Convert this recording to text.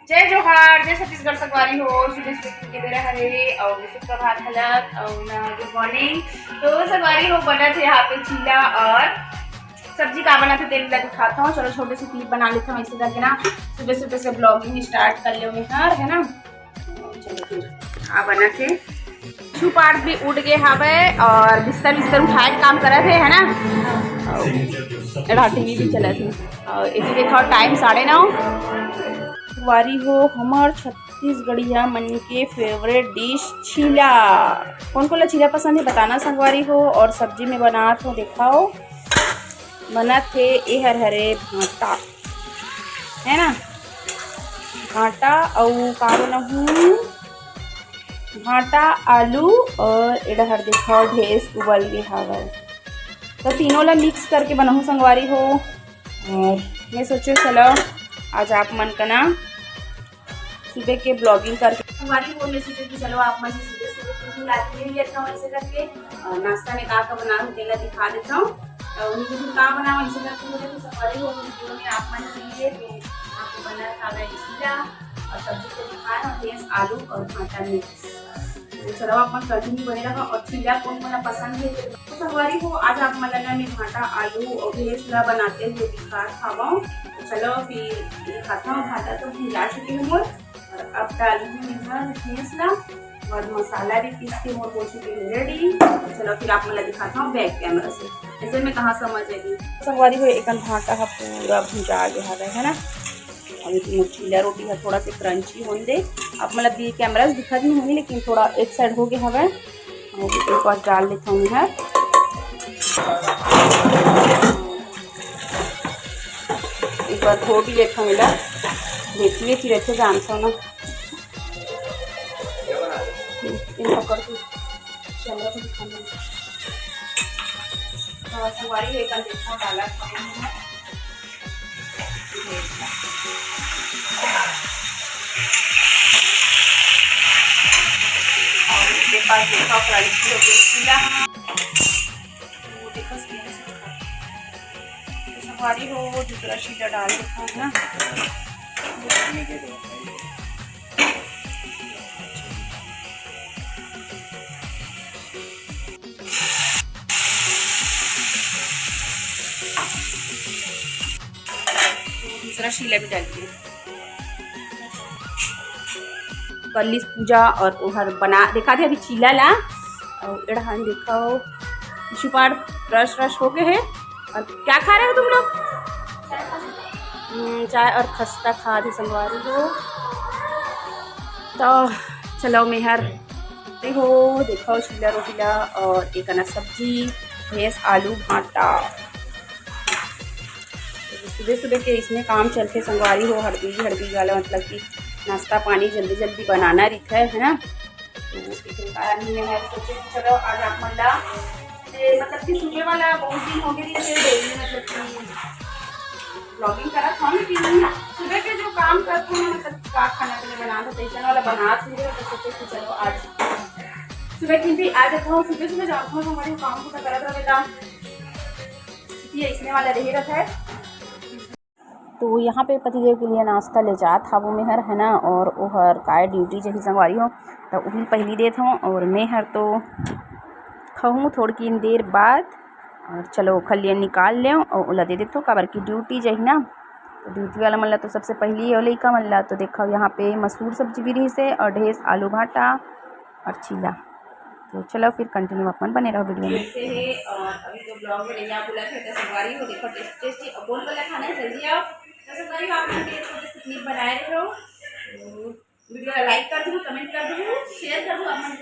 जय जोहार, जय छत्तीसगढ़ संगवारी हो। सुबह सुबह के बेरा हरे और सुप्रभात हलक और गुड मॉर्निंग। तो संगवारी हो बना थे यहाँ पे चीला और सब्जी का बना था, तेल लगा खाता हूँ। चलो छोटे से क्लिप बना लेता हूँ ऐसे करके ना, सुबह सुबह से ब्लॉगिंग स्टार्ट कर लो है ना। चलो फिर आ बना थे पार्ट भी उड़ गए हवे और बिस्तर बिस्तर उठाए काम करे थे है ना। टीवी भी चला थी और इसी देखा टाइम 9:30 वारी हो। हमार छत्तीसगढ़िया मन के फेवरेट डिश चीला। कौन कौन चीला पसंद है बताना संगवारी हो। और सब्जी में बना तो दिखाओ बना थे ए हरे भाटा है ना, भाटा और का बनाऊँ भाटा आलू और इधर दिखाओ ढेस उबल गए हवा, तो तीनों ला मिक्स करके बनाऊँ संगवारी हो। और मैं सोचो चलो आज आप मन का ना सुबह के ब्लॉगिंग करके संगवारी हो। मैं सोचो कि चलो आप मन से सुबह सुबह लाती ले लेता हूँ ऐसे करके। नाश्ता में का बना हूँ तेला दिखा देता हूँ और उनके फिर का बनाऊँ ऐसे करके मुझे तो संगवारी हो वीडियो में आप मन के लिए। तो आपको बना खाना चीला और सब्जी से दिखाया और ढेस आलू और भाटा मिक्स। तो चलो आप मन कंटिन्यू बने रहा। और चीला कौन कौन पसंद है तो संगवारी हो आज आप मलना में भाटा आलू और ढेस ला बनाते हुए दिखा खावाऊँ। तो चलो फिर खाता हूँ। भाटा तो भिला चुकी हूँ और अब डाली हूँ ढेस ला और मसाला भी पीस के मोर हो चुकी है रेडी। तो चलो फिर आप मतलब दिखाता हूँ बैक कैमरा से, ऐसे में कहाँ समझेगी। संगवारी हो एक भाटा का पूरा भुजा गया है ना। अभी चीला रोटी है थोड़ा सा क्रंची होने दे। अब मतलब भी कैमरा दिखा नहीं होंगी लेकिन थोड़ा एक साइड हो गया हवा। एक बार डाल लेता हूँ है एक बार धो भी लेता हूँ मिला देखिए फिर ऐसे जानता हूँ ना इन पकड़ के कैमरा को दिखाने संगवारी एक देखा डाला पास देखा क्रंची हो गई चीला। वो देखो संगवारी हो दूसरा चीला डाल देता हूँ ना। दूसरा चीला भी डाल दिया कल पूजा और उधर बना देखा थे अभी चीला ला और इधर दिखाओ छुपाड़ रस रस हो गए है। और क्या खा रहे हो तुम लोग? चाय और खस्ता खा थे संगवारी हो। तो चलो मेहर देखो देखो चीला रोटीला और एक अना सब्जी भैंस आलू भाटा। सुबह सुबह के इसमें काम चलते संगवारी हो हड़बी वाला मतलब कि नाश्ता पानी जल्दी जल्दी बनाना रहता है ना। तो है सोचे चलो आज आप मल्ला मतलब कि सुबह वाला बहुत दिन हो गए डेली मतलब कि ब्लॉगिंग करा था लेकिन सुबह के जो काम करते हैं मतलब का खाना पीना बनाना टेंशन वाला बना तो सोचे कि चलो आज सुबह की भी आ जाता हूँ। सुबह सुबह जाता हूँ हमारे काम को करा था बेटा इसमें वाला रही रहता है। तो यहाँ पे पतिदेव के लिए नाश्ता ले जात था वो मेहर है ना। और ओहर काय ड्यूटी जही संगवारी हो तो वही पहली देत हूँ और मेहर तो खाऊँ थोड़ी देर बाद। और चलो खलिया निकाल लें और ओला दे देते हो काबर की ड्यूटी जही ना। तो ड्यूटी वाला मल्ला तो सबसे पहली है लड़का मल्ला। तो देखो यहाँ पे मसूर सब्जी भी रही से और ढेस आलू भाटा और चीला। तो चलो फिर कंटिन्यू अपन बने रहो वीडियो में। ऐसे है और अभी तो ब्लॉग में नहीं बोला था तो संगवारी हो देखो टेस्टी अब बोल वाला खाना है जल्दी आओ। तो संगवारी आप छोटे छोटे क्लिप बनाए रहो वीडियो लाइक कर दो कमेंट कर दो शेयर कर दो अपन